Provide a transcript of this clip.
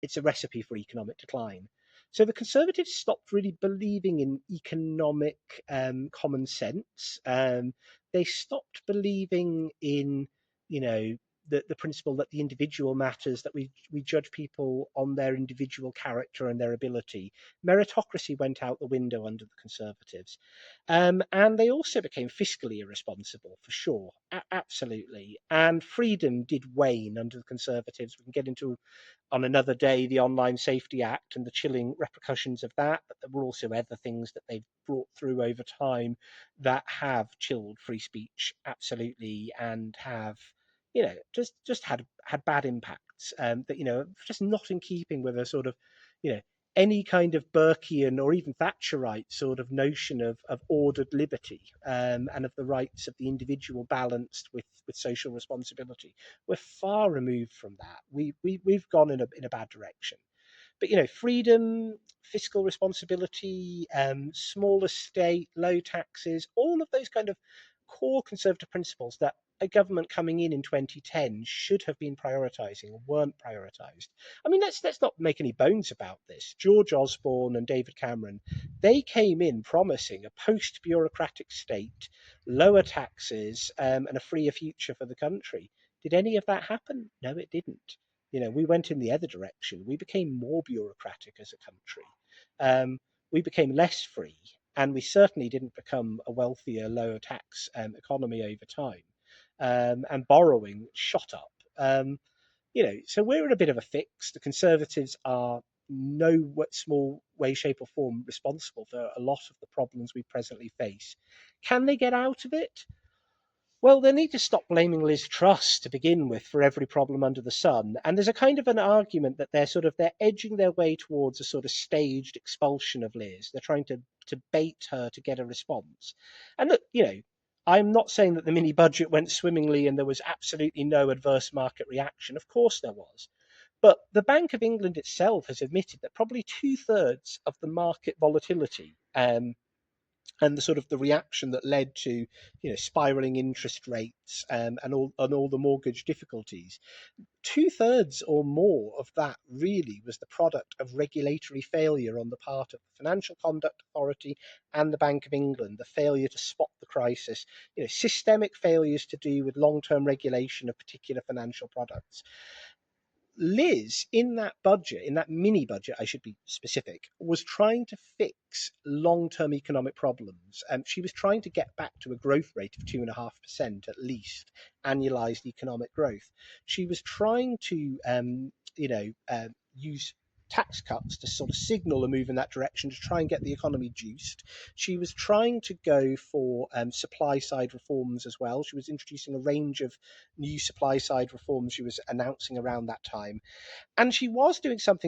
it's a recipe for economic decline. So the Conservatives stopped really believing in economic common sense. They stopped believing in, you know, the principle that the individual matters, that we judge people on their individual character and their ability. Meritocracy went out the window under the Conservatives. And they also became fiscally irresponsible, for sure, absolutely. And freedom did wane under the Conservatives. We can get into on another day the Online Safety Act and the chilling repercussions of that, but there were also other things that they've brought through over time that have chilled free speech, absolutely, and have, you know, just had bad impacts, that, you know, just not in keeping with a sort of, you know, any kind of Burkean or even Thatcherite sort of notion of ordered liberty, and of the rights of the individual balanced with social responsibility. We're far removed from that. We've gone in a bad direction. But, you know, freedom, fiscal responsibility, smaller state, low taxes, all of those kind of core conservative principles that a government coming in 2010 should have been prioritising weren't prioritised. I mean, let's not make any bones about this. George Osborne and David Cameron, they came in promising a post-bureaucratic state, lower taxes, and a freer future for the country. Did any of that happen? No, it didn't. You know, we went in the other direction. We became more bureaucratic as a country. We became less free, and we certainly didn't become a wealthier, lower tax economy over time. And borrowing shot up. You know, so we're in a bit of a fix. The Conservatives are no small way, shape, or form responsible for a lot of the problems we presently face. Can they get out of it? Well, they need to stop blaming Liz Truss to begin with for every problem under the sun. And there's a kind of an argument that they're edging their way towards a sort of staged expulsion of Liz. They're trying to bait her to get a response. And look, you know, I'm not saying that the mini budget went swimmingly and there was absolutely no adverse market reaction. Of course there was. But the Bank of England itself has admitted that probably 2/3 of the market volatility, and the sort of the reaction that led to, you know, spiraling interest rates, and all the mortgage difficulties, 2/3 or more of that really was the product of regulatory failure on the part of the Financial Conduct Authority and the Bank of England, the failure to spot the crisis, you know, systemic failures to do with long-term regulation of particular financial products. Liz, in that budget, in that mini budget, I should be specific, was trying to fix long-term economic problems. She was trying to get back to a growth rate of 2.5% at least, annualized economic growth. She was trying to, use tax cuts to sort of signal a move in that direction to try and get the economy juiced. She was trying to go for supply side reforms as well. She was introducing a range of new supply side reforms she was announcing around that time. And she was doing something